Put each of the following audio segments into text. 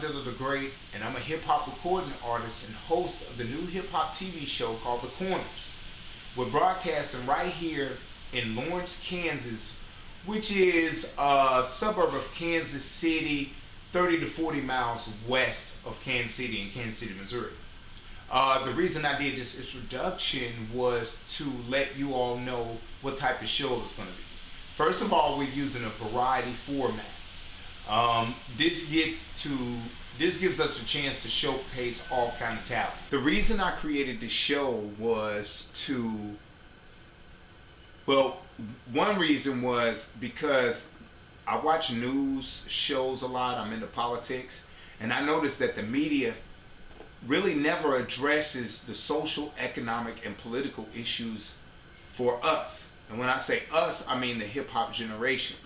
Donndilla the Great, and I'm a hip-hop recording artist and host of the new hip-hop TV show called The Corners. We're broadcasting right here in Lawrence, Kansas, which is a suburb of Kansas City, 30 to 40 miles west of Kansas City in Kansas City, Missouri. The reason I did this introduction was to let you all know what type of show it's going to be. First of all, we're using a variety format. This gives us a chance to showcase all kind of talent. The reason I created the show was one reason was because I watch news shows a lot. I'm into politics, and I noticed that the media really never addresses the social, economic, and political issues for us. And when I say us, I mean the hip-hop generation.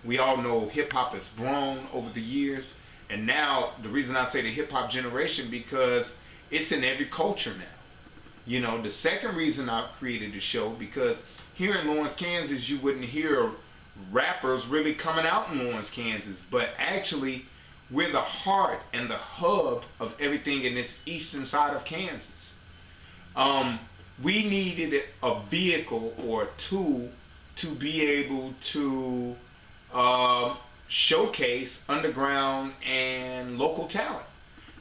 We all know hip-hop has grown over the years, and now the reason I say the hip-hop generation, because it's in every culture now. You know, the second reason I created the show, because here in Lawrence, Kansas, you wouldn't hear rappers really coming out in Lawrence, Kansas, but actually we're the heart and the hub of everything in this eastern side of Kansas. We needed a vehicle or a tool to be able to showcase underground and local talent.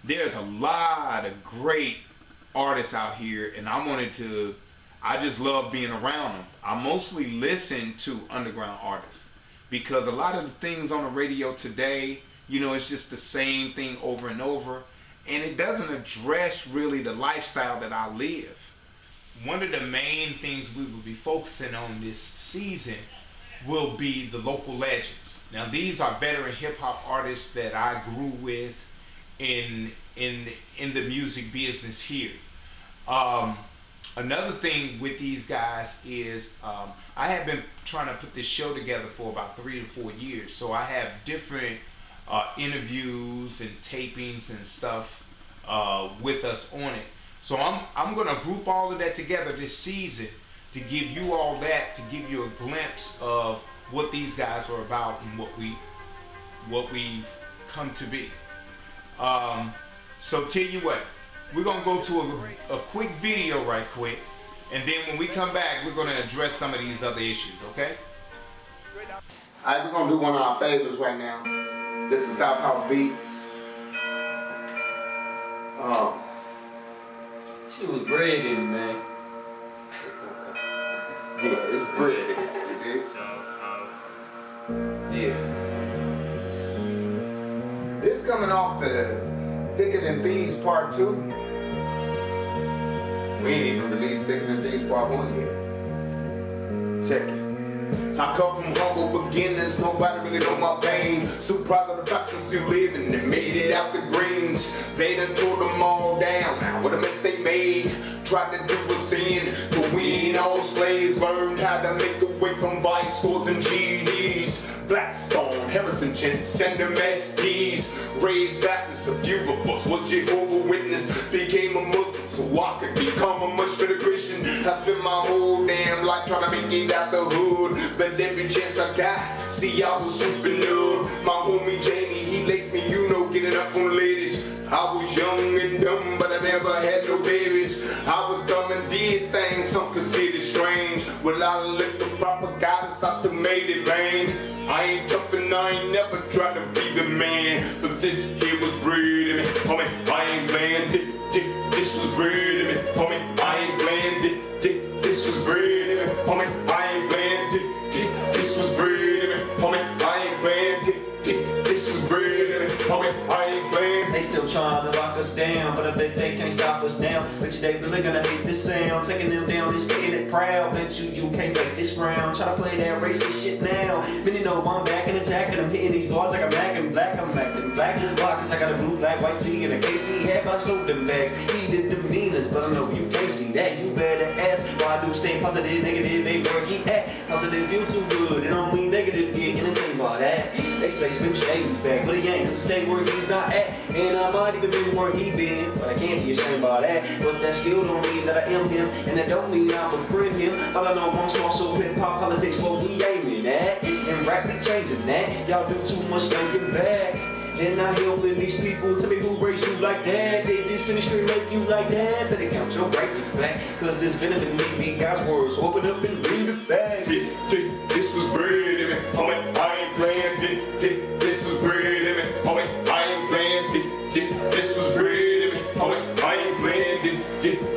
There's a lot of great artists out here, and I just love being around them. I mostly listen to underground artists because a lot of the things on the radio today, you know, it's just the same thing over and over, and it doesn't address really the lifestyle that I live. One of the main things we will be focusing on this season will be the local legends. Now, these are veteran hip-hop artists that I grew with in the music business here. Another thing with these guys is I have been trying to put this show together for about 3 to 4 years, so I have different interviews and tapings and stuff with us on it. So I'm going to group all of that together this season to give you all that, to give you a glimpse of what these guys are about and what we've come to be. So tell you what, we're going to go to a quick video right quick, and then when we come back, we're going to address some of these other issues, okay? Alright, we're going to do one of our favorites right now. This is South House Beat. She was bread in it, man. Yeah, it was bread. Yeah. This coming off the Thicker Than Thieves Part 2. We ain't even released Thicker Than Thieves Part 1 yet. Check it. I come from humble beginnings, nobody really know my pain. Surprised at the fact I'm still living and made it out the greens. They done tore them all down, now what a mess they made. Tried to do a sin, but we ain't all slaves. Learned how to make a way from vice scores and GDs. Blackstone, Harrison Gents, and them SDs. Raised Baptist, a few of us was Jehovah's Witness. Became a Muslim so I could become a much better Christian. I spent my whole damn life trying to make it out the hood, but every chance I got, see I was swooping up. My homie Jamie, he laced me, you know, getting up on ladies. I was young and dumb, but I never had no babies. I was dumb and did things some considered strange. Well, I left the proper guidance, I still made it rain. I ain't tough and I ain't never tried to be the man, but this here was bred in me, homie. I ain't playing this was bred in me, homie. I ain't playing this was bred in me, homie. I ain't playing this was bred in me, homie. I ain't playing this was bred in me, homie. I ain't playing. They still trying to lock us down, but I bet they can't stop us now. Bet you they really gonna hate this sound, taking them down and staying it proud. Bet you can't fake this ground, try to play that racist shit now. Many know I'm back and attacking, I'm hitting these bars like I'm back in black. I'm back in black. Why? Cause I got a blue flag, white C, and a KC hat. I sold them bags, he did the meanest, but I know you can't see that. You better ask why I do stay positive, negative, ain't where he at. Positive feel too good, it don't mean negative, get entertained by that. They say Slim Shades is back, but he ain't, cause stay where he's not at. And I might even be where he been, but I can't be ashamed by that. But that still don't mean that I am him, and that don't mean I'm a friend him. But I know I'm small, so hip-hop politics, what we aiming at. And rap be changing that, y'all do too much thinking back. Then I helping these people. Tell me who raised you like that. They this industry make you like that. Better count your braces back. Cause this venom in me be God's words. Open up and read the facts. This was bread in me, homie. I ain't playing. This was bread in me, homie. I ain't playing. This was bread in me, homie. I ain't playing.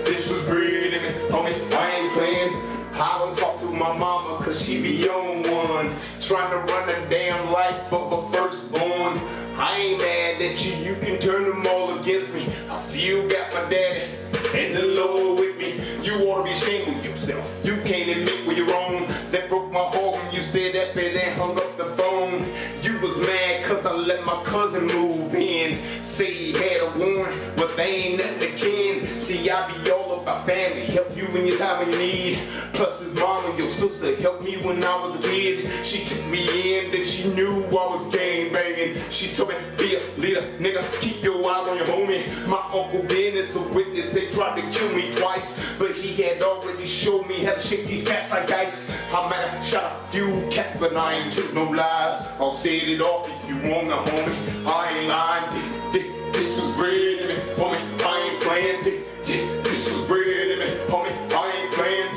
This was bread in me, homie. I ain't playing. I don't talk to my mama cause she be on one. Trying to run a damn life of a firstborn. I ain't mad at you, you can turn them all against me. I still got my daddy and the Lord with me. You ought to be ashamed of yourself. You can't admit where you're wrong. That broke my heart when you said that bit and hung up the phone. You was mad cause I let my cousin move in. Say he had a warrant, but they ain't nothing kin. See, I be all about family, help you in your time when you need. Plus his mom and your sister helped me when I was a kid. She took me in, then she knew I was gang banging. She told me, be a leader, nigga, keep your eyes on your homie. My uncle Ben is a witness, they tried to kill me twice, but he had already showed me how to shake these cats like ice. I might have shot a few cats, but I ain't took no lies. I'll set it off if you wanna, homie. I ain't lying. This was bread in me, homie. I ain't playing. This was bread in me, homie. I ain't playing.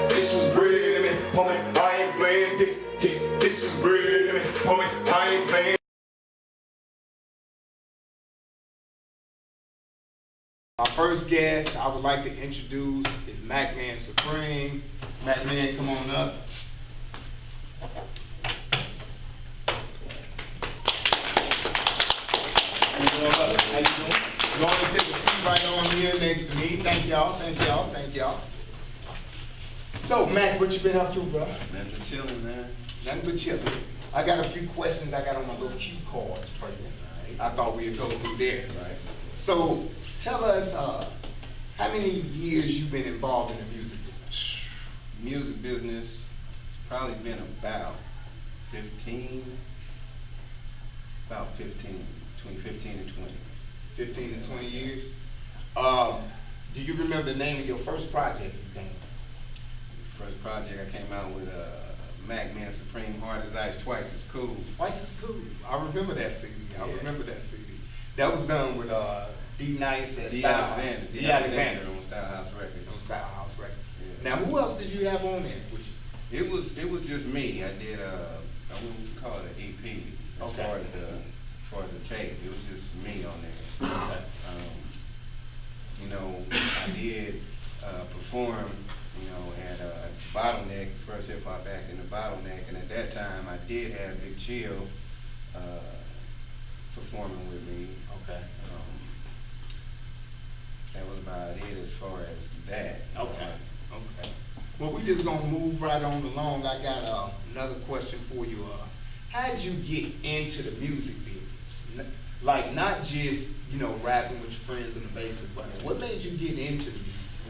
This was bread in me, homie. I ain't playing. This was bread in me, homie. I ain't playing. Our first guest I would like to introduce is MacMan Supreme. MacMan, come on up. How you doing, brother? How you doing? Go on and take a seat right on here next to me. Thank y'all, thank y'all, thank y'all. So, Mac, what you been up to, bro? Nothing but chilling, man. Nothing but chilling. I got a few questions I got on my little cue cards for you. I thought we'd go through there. Right. So, tell us how many years you've been involved in the music business? Music business, it's probably been about 15, between 15 and 20. 15 to 20 years. Do you remember the name of your first project you came? First project I came out with MacMan Supreme, Hard as Ice, Twice as Cool. Twice as Cool. I remember that CD. I Yeah. remember that CD. That was done with D Nice and D. Style. Alexander. D. Alexander on Style House Records. on Style House Records. Yeah. Now, who else did you have on there with you? It was just me. I did I wouldn't call it an EP Okay. as far as the tape. It was just me on there. Okay. You know, I did perform, you know, at Bottleneck, first hip hop act in the Bottleneck, and at that time I did have Big Chill performing with me. Okay. That was about it as far as that. Okay. Okay. Well, we just gonna move right on along. I got another question for you. How did you get into the music business? Like, not just, you know, rapping with your friends in the basement, but what made you get into the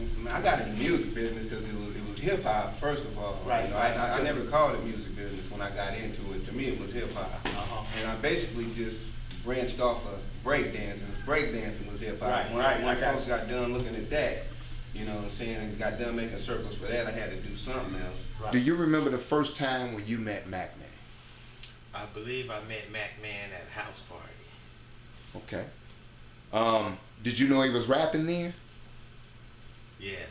music? I got in the music business because it was hip hop first of all. Right. You know, I never called it music business when I got into it. To me, it was hip hop, and I basically just branched off of breakdancing. Breakdancing was hip hop. Right, When right, folks got done looking at that, you know what I'm saying, and got done making circles for that, I had to do something else. Right. Do you remember the first time when you met MacMan? I believe I met MacMan at a house party. Okay. Did you know he was rapping then? Yes,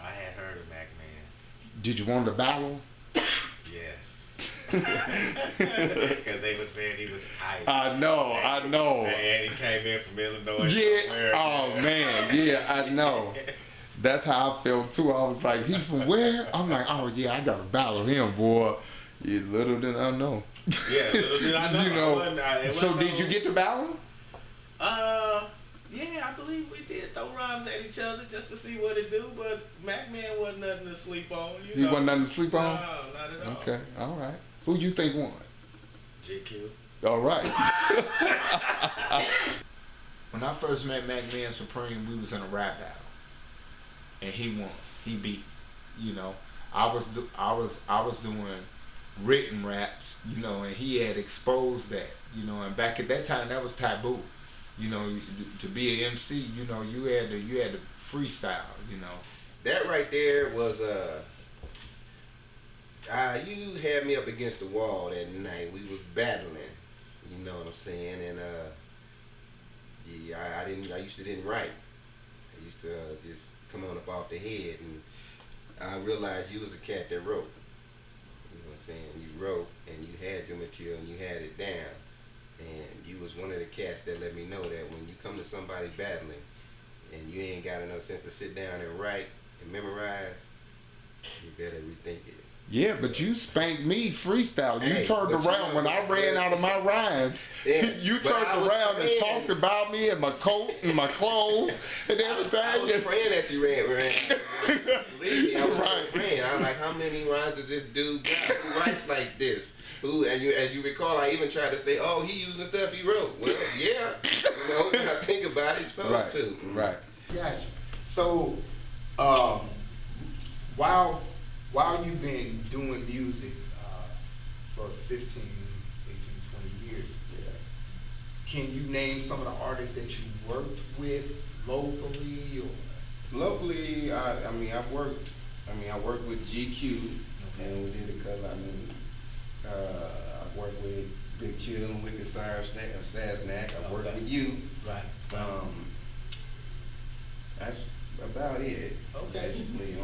I had heard of MacMan. Did you want to battle? Yes. Because they were saying he was ice. I know. And he came in from Illinois. Yeah. Oh man. Yeah, I know. That's how I felt too. I was like, he's from where? I'm like, oh yeah, I gotta battle him, boy. Yeah, little did I know. Yeah, little did I know. You know. It So wasn't did you get to battle? Yeah, I believe we did throw rhymes at each other just to see what it do, but MacMan wasn't nothing to sleep on. You He know. wasn't nothing to sleep on? No, not at all. Okay, all right. Who you think won? GQ. All right. When I first met MacMan Supreme, we was in a rap battle, and he won. He beat. You know, I was doing written raps. You know, and he had exposed that. You know, and back at that time, that was taboo. You know, to be an MC, you know, you had to freestyle. You know. That right there was you had me up against the wall that night. We was battling. You know what I'm saying? And yeah, I used to didn't write. I used to just come on up off the head, and I realized you was a cat that wrote. You know what I'm saying? You wrote, and you had your material, and you had it down. And you was one of the cats that let me know that when you come to somebody battling, and you ain't got enough sense to sit down and write and memorize, you better rethink it. Yeah, but you spanked me freestyle. You Hey, turned around when I ran out of my rhymes. Yeah, You turned around and talked about me and my coat and my clothes and everything. I was praying that you ran. Believe me, I was Right. praying. I was like, how many rhymes does this dude got? Who writes like this? Who? And as you recall, I even tried to say, oh, he using stuff he wrote. Well, yeah. You know, when I think about it, he's supposed to. Right. Gotcha. So, while you've been doing music for 15, 18, 20 years, can you name some of the artists that you worked with locally or? Locally, I worked with GQ, and we did a couple. I worked with Big Chill and Wicked Saznak. I worked with you. Right. That's about it. Okay. Basically.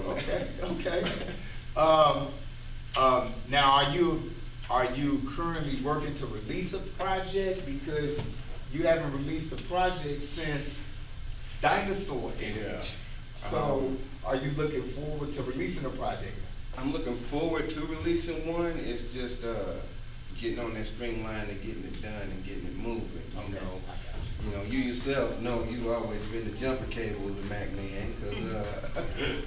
Okay. Now, are you currently working to release a project, because you haven't released a project since Dinosaur Age? Yeah. So, are you looking forward to releasing a project? I'm looking forward to releasing one. It's just getting on that string line and getting it done and getting it moving. You know, you yourself know you've always been the jumper cable of the Mac Man, because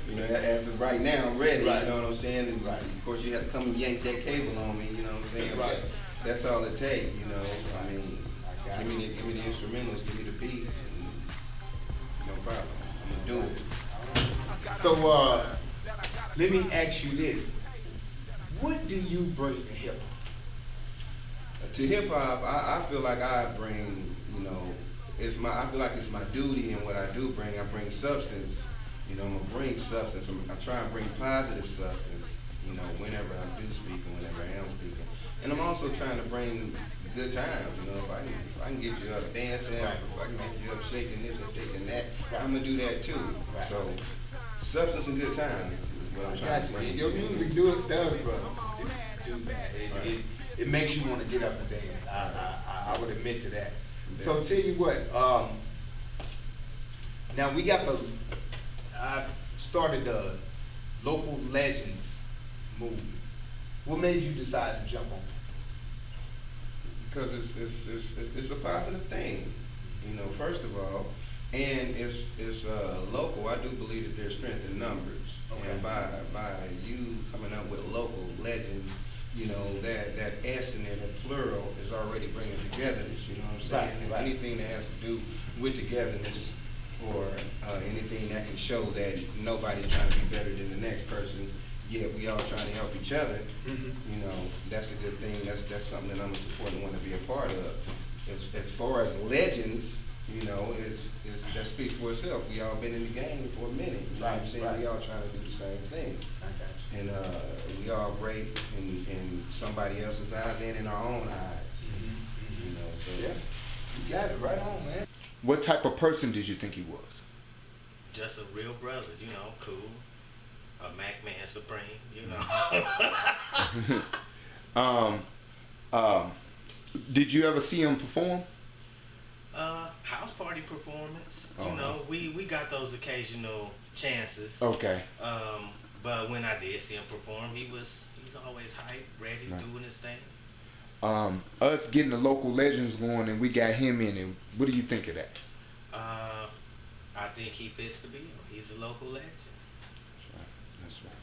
you know, as of right now, I'm ready. Right. You know what I'm saying? And of course, you had to come and yank that cable on me. You know what I'm saying? Right. But that's all it takes. You know, I mean, give me the instrumentals, give me the beats, and no problem. I'm gonna do it. So, let me ask you this. What do you bring to hip hop? To hip hop, I feel like I bring, you know, I feel like it's my duty, and what I do bring, I bring substance. You know, I'm gonna bring substance. I try and bring positive substance, you know, whenever I do speak and whenever I am speaking. And I'm also trying to bring good times. You know, if I can get you up dancing, if I can get you up shaking this and shaking that, I'm gonna do that too. So, substance and good times is what I'm trying to bring. Your music does, brother. It makes you want to get up and dance. I would admit to that. Yeah. So tell you what, now we got I started the Local Legends movement. What made you decide to jump on it? Because it's a positive thing, you know. First of all, and it's local. I do believe that there's strength in numbers, and by you coming up with local legends, you know, that S in there, that plural, is already bringing togetherness. You know what I'm saying? Right. Anything that has to do with togetherness, or anything that can show that nobody's trying to be better than the next person, yet we all trying to help each other. You know, that's a good thing. That's something that I'm a supporting one to be a part of. As far as legends, you know, that speaks for itself. We all been in the game for a minute. You know what I'm saying? We all trying to do the same thing. And we all great in somebody else's eyes and in our own eyes. You know, so Yeah, you got it right on, man. What type of person did you think he was? Just a real brother, you know, cool. A Mac Man Supreme, you know. Did you ever see him perform? House party performance. You know, we got those occasional chances. Okay. But when I did see him perform, he's always hype, ready, doing his thing. Us getting the Local Legends going, and we got him in it. What do you think of that? I think he fits the bill. He's a local legend. That's right.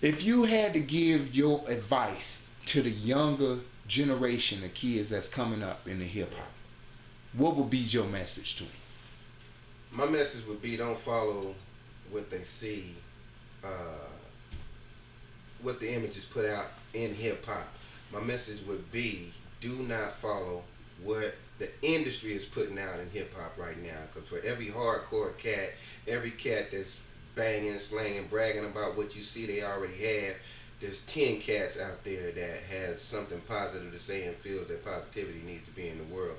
If you had to give your advice to the younger generation of kids that's coming up in the hip hop, what would be your message to them? my message would be, don't follow what they see, what the images put out in hip hop. My message would be, do not follow what the industry is putting out in hip hop right now. Because for every hardcore cat, every cat that's banging, slanging, bragging about what you see they already have, there's 10 cats out there that has something positive to say and feels that positivity needs to be in the world.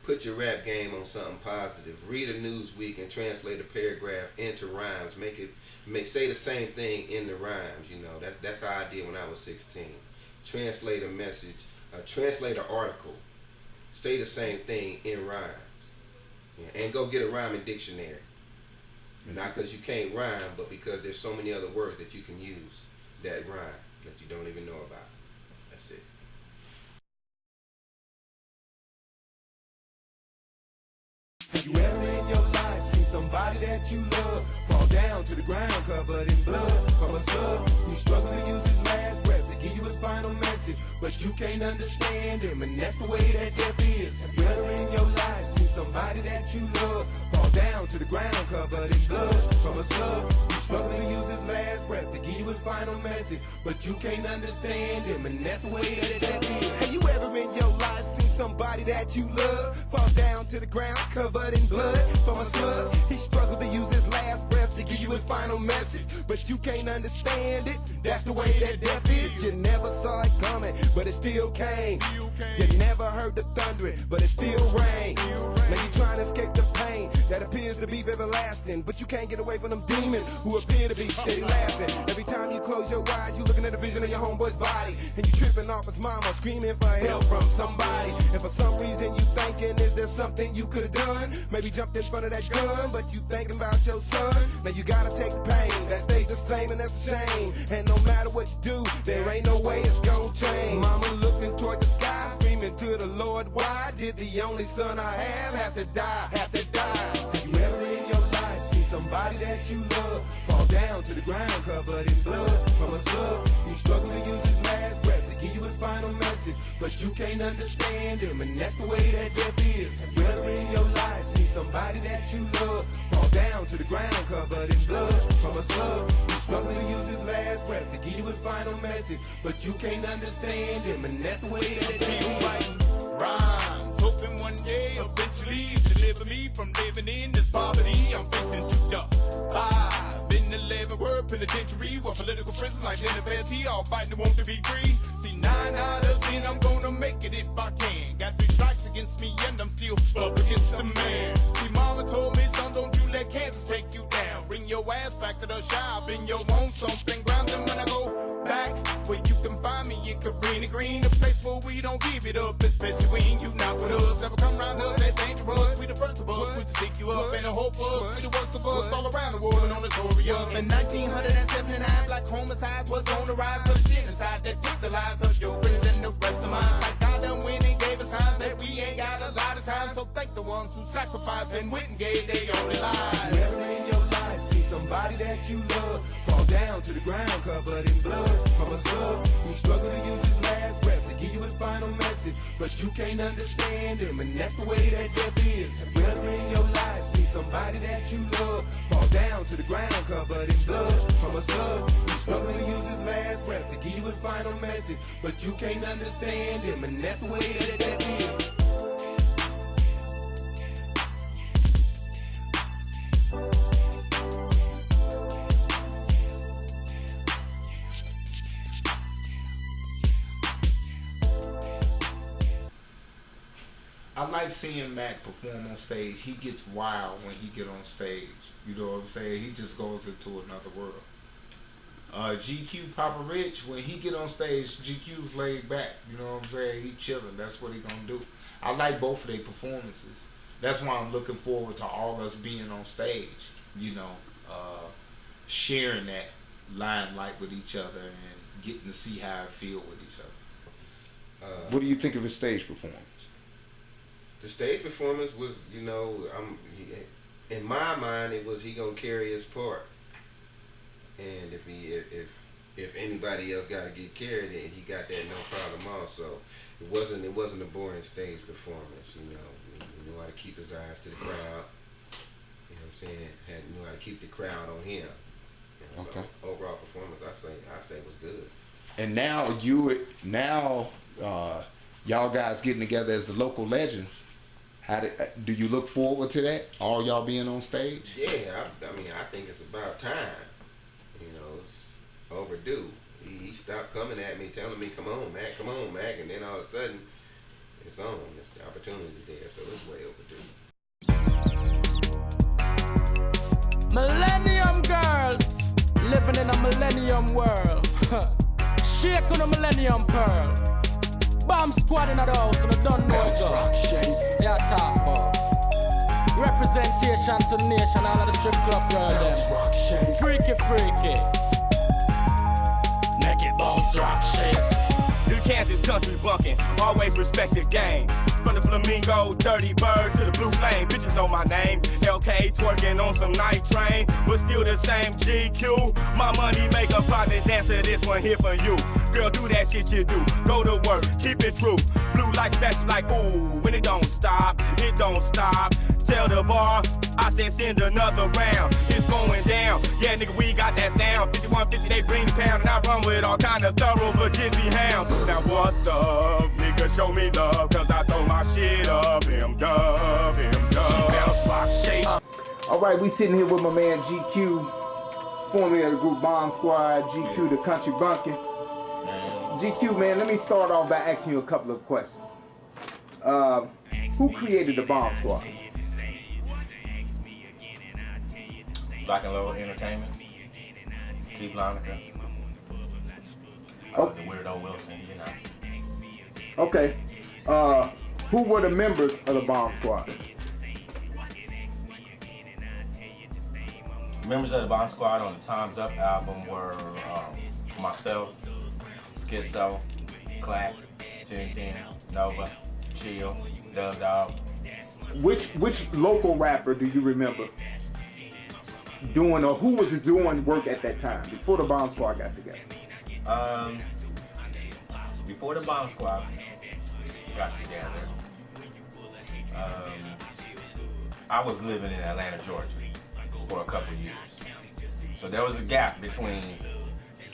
Put your rap game on something positive. Read a Newsweek and translate a paragraph into rhymes. Say the same thing in the rhymes. You know, that's how I did when I was 16. Translate a message, translate an article, say the same thing in rhymes, and go get a rhyming dictionary. Not because you can't rhyme, but because there's so many other words that you can use that rhyme that you don't even know about. That's it. Have you ever in your life seen somebody that you love fall down to the ground covered in blood from a slug? He struggled to use his last breath to give you his final message, but you can't understand him, and that's the way that death is. Have you ever in your life seen somebody that you love fall down to the ground covered in blood from a slug? He struggled to use his last breath to give you his final message, but you can't understand him, and that's the way that death is. Have you ever in your life seen somebody that you love fall down to the ground covered in blood from a slug? He struggled to use his last breath to give you his final message, but you can't understand it. That's the way that death is. You never saw it coming, but it still came. You never heard the thundering, but it still rained. Now you're trying to escape the pain that appears to be everlasting, but you can't get away from them demons who appear to be steady laughing. Every time you close your eyes, you looking at a vision of your homeboy's body, and you tripping off his mama, screaming for help from somebody. And for some reason you thinking, is there something you could have done? Maybe jumped in front of that gun, but you thinking about your son. Now you gotta take the pain, that stays the same, and that's a shame. And no matter what you do, there ain't no way it's gonna change. Mama looking toward the sky, screaming to the Lord, why did the only son I have to die, have to die? Have you ever in your life seen somebody that you love fall down to the ground covered in blood from a slug? He struggled to use his last breath to give you his final message, but you can't understand him, and that's the way that death is. Have you ever in your life seen somebody that you love fall down to the ground covered in blood from a slug? He struggled to use his last breath to give you his final message, but you can't understand him, and that's the way that death is. Rhymes, hoping one day eventually deliver me from living in this poverty. I'm facing to duck 5 in the 11 word penitentiary, where political prisoners like Dennis all fighting to want to be free. See, 9 out of 10 I'm gonna make it if I can. Got 3 strikes against me and I'm still up against the man. See, mama told me, son, don't you let cancer take you down. Bring your ass back to the shop in your own stomping ground. And when I go back where you can find me in Cabrini Green, a place where we don't give it up, especially when you not with us. Ever come around us, that dangerous. We the first of us, we just stick you up and the hope of us. We the worst of us all around the world and on the notorious. In 1979, black homicides was on the rise, for the genocide that took the lives of your friends and the rest of mine. Like God done went and gave us signs that we ain't got a lot of time, so thank the ones who sacrificed and went and gave their only lives. Never in your life see somebody that you love fall down to the ground covered in blood from a slug. He struggled to use his last breath to give you his final message, but you can't understand him, and that's the way that death is. Have you ever in your life see somebody that you love fall down to the ground covered in blood from a slug? He struggled to use his last breath to give you his final message, but you can't understand him, and that's the way that death is. I like seeing Mac perform on stage. He gets wild when he get on stage. You know what I'm saying? He just goes into another world. GQ PAPRICH, when he get on stage, GQ's laid back. You know what I'm saying? He chilling. That's what he gonna do. I like both of their performances. That's why I'm looking forward to all us being on stage. You know, sharing that limelight with each other and getting to see how I feel with each other. What do you think of his stage performance? The stage performance was, you know, in my mind, it was he gonna carry his part, and if anybody else got to get carried, then he got that no problem also. It wasn't a boring stage performance, you know. He knew how to keep his eyes to the crowd. You know what I'm saying? Knew how to keep the crowd on him. You know, okay. So overall performance, I say was good. And now y'all guys getting together as the local legends. Do you look forward to that? All y'all being on stage? Yeah, I mean, I think it's about time. You know, it's overdue. He stopped coming at me, telling me, come on, Mac, and then all of a sudden, it's on. The opportunity's there, so it's way overdue. Millennium girls, living in a millennium world. Shake on a millennium pearl. Bomb squad in the house, and I don't know it go. Yeah, talk about representation to the nation, all of the strip club girls them. Freaky, freaky. Naked bones rock shake. This Kansas country bunkin', always respected game. From the flamingo, dirty bird to the blue flame. Bitches on my name, LK twerking on some night train. But still the same GQ. My money make a private dancer, this one here for you. Girl, do that shit you do. Go to work, keep it true. Blue light special like ooh, when it don't stop, it don't stop. Tell the bar, I said send another round. It's going down. Yeah, nigga, we got that sound. 5150, they bring the pound, and I run with all kind of thorough Virginia hounds. Now what's up, nigga? Show me love, cause I throw my shit up. M-dub. Bounce, rock, shake. All right, we sitting here with my man GQ, formerly of the group Bomb Squad, GQ the Country Bunkin'. GQ, man, let me start off by asking you a couple of questions. Who created the Bomb Squad? Black and Low Entertainment, Keith Lonica, Oh. the Weirdo Wilson, you know. Okay. Who were the members of the Bomb Squad? Members of the Bomb Squad on the Time's Up album were myself, Schizo, Clack, 1010, Nova, Chill, Dub Dog. Which local rapper do you remember doing, or who was doing work at that time before the Bomb Squad got together? Before the Bomb Squad got together, I was living in Atlanta, Georgia for a couple years. So there was a gap between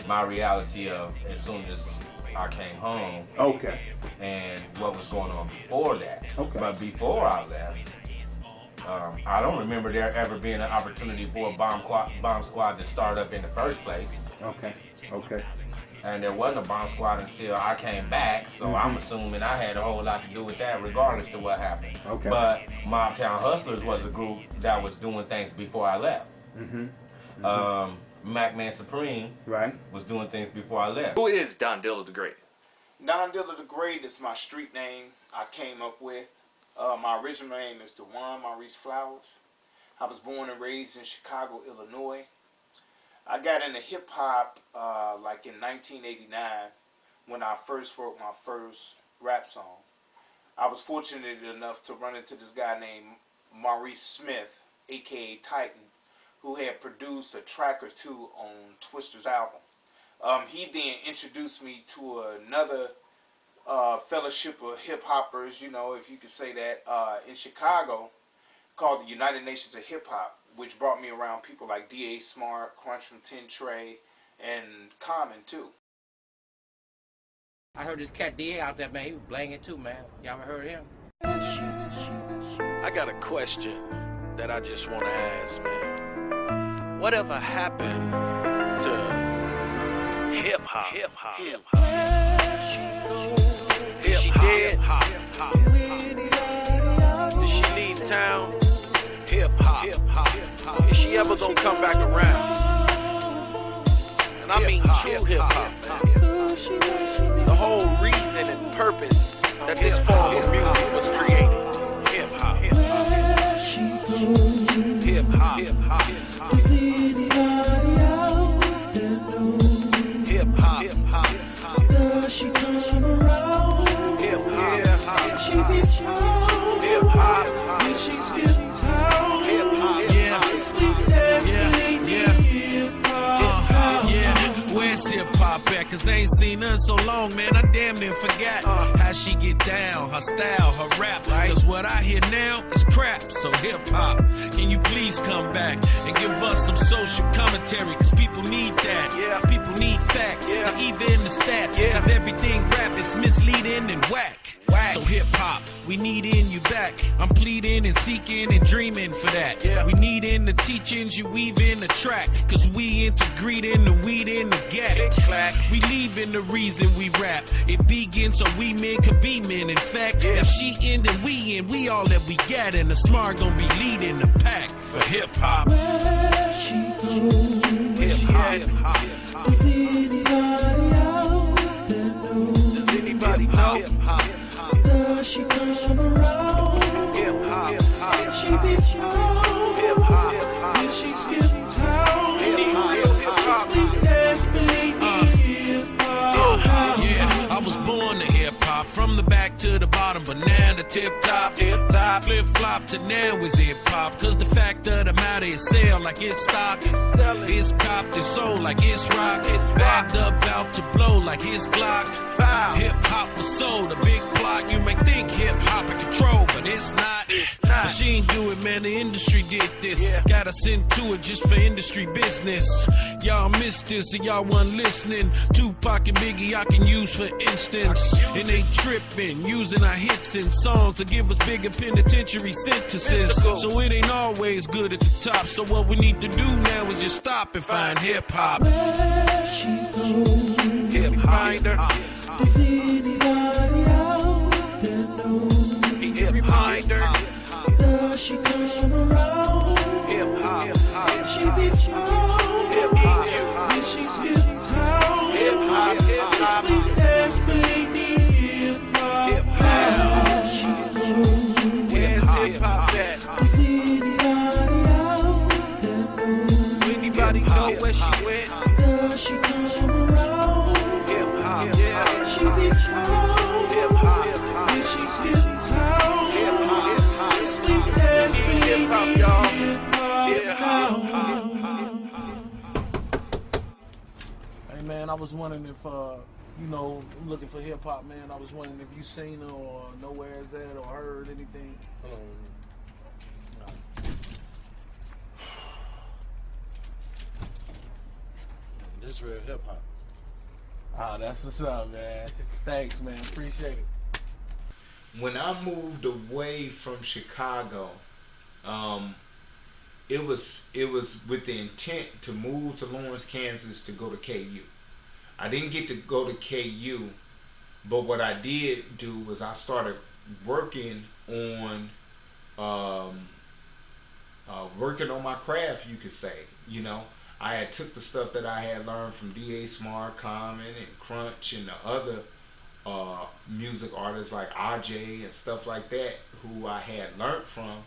my reality of as soon as I came home, Okay. and what was going on before that. Okay. But before I left, I don't remember there ever being an opportunity for a bomb squad to start up in the first place. Okay. Okay. And there wasn't a bomb squad until I came back, so I'm assuming I had a whole lot to do with that regardless to what happened. Okay. But Mobtown Hustlers was a group that was doing things before I left. Mac Man Supreme was doing things before I left. Who is Donndilla the Great? Donndilla the Great is my street name I came up with. My original name is DeJuan Maurice Flowers. I was born and raised in Chicago, Illinois. I got into hip-hop like in 1989 when I first wrote my first rap song. I was fortunate enough to run into this guy named Maurice Smith, a.k.a. Titan, who had produced a track or two on Twister's album. He then introduced me to another fellowship of hip-hoppers, you know, if you could say that, in Chicago, called the United Nations of Hip-Hop, which brought me around people like D.A. Smart, Crunch from 10 Trey, and Common, too. I heard this cat DA out there, man. He was blanging too, man. Y'all ever heard of him? I got a question that I just want to ask, man. Whatever happened to hip-hop? Hip-hop. Is she dead? Is she leaving town? Hip-hop. Is she ever gonna come back around? And I mean true hip-hop, man. The whole reason and purpose that this form of music was created. Hip-hop. Hip-hop. Hip-hop. Hip-hop. Does she come around? Hip-hop. She be town. Hip-hop. Did she skip town? Hip-hop. Where's hip-hop at? Cause I ain't seen her in so long, man. I damn near forgot how she get down, her style, her rap. Cause what I hear now is crap. So hip-hop, can you please come back and give us some social commentary? Cause people need that. People need facts to even the stats. Cause everything rap is misleading and whack. So hip-hop, we need in you back. back. I'm pleading and seeking and dreaming for that. We needin' the teachings, you weave in the track. Cause we integrating the weed in the gap. We leaving the reason we rap. It begins so we men could be men. In fact, if she in, then we in. We all that we got, and the smart gon' be leading the pack for hip hop. Where she goes, Hip hop. does anybody out there know? Does anybody know? Hip hop. Does she come around? Hip hop. Can she be found? Hip hop. Can she skip town? Hip hop. Sweet dance, believe me, hip hop. Yeah, I was born to hip hop, from the back to the bottom, but now the tip top, flip flop to now is hip hop. Cause the fact of the matter is sell like it's stock, it's copped and sold like it's rock, it's bagged up out to blow like it's Glock. Hip hop was sold a big block. You may think hip hop in control, but it's not. But she ain't do it, man. The industry did this. Got us into it just for industry business. Y'all missed this and y'all wasn't listening. Tupac and Biggie I can use for instance. And they tripping, using our hits and songs to give us bigger penitentiary sentences. So it ain't always good at the top. So what we need to do now is just stop and find hip hop. Where she goes, Hip hop. does anybody out there know? Hip hop. Does she come around? Hip hop. Can she be found? Hip hop. Can she skip town? Hip hop. Hip hop. Sweet dance, believe me, hip hop. Hip hop. Where she goes, Where's hip hop at? does anybody out there know? Anybody know where she went? Does she come around? Hip hop. Can she be found? Hip hop. Can she skip town? Hip hop. Sweet dance, believe Hip hop, me, y'all. hip hop. Hey man, I was wondering if you know, looking for hip hop, man. I was wondering if you seen her or know where it's at or heard anything. This real hip hop. Ah, that's what's up, man. Thanks, man. Appreciate it. When I moved away from Chicago, it was with the intent to move to Lawrence, Kansas to go to KU. I didn't get to go to KU, but what I did do was I started working on my craft, you could say. You know, I had took the stuff that I had learned from D.A. Smart, Common, and Crunch, and the other music artists like RJ and stuff like that, who I had learned from,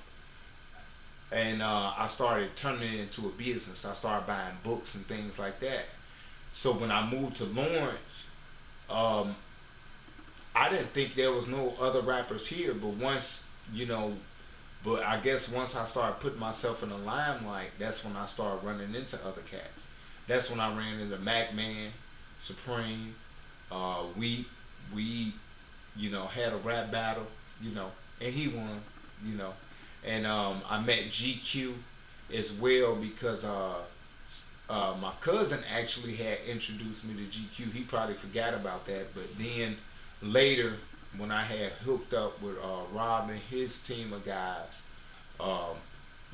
and I started turning it into a business. I started buying books and things like that. So when I moved to Lawrence, I didn't think there was no other rappers here, but I guess once I started putting myself in the limelight, that's when I started running into other cats. That's when I ran into Mac Man, Supreme. We had a rap battle, and he won, and I met GQ as well because my cousin actually had introduced me to GQ. He probably forgot about that, but then later when I had hooked up with Rob and his team of guys,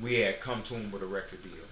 we had come to him with a record deal.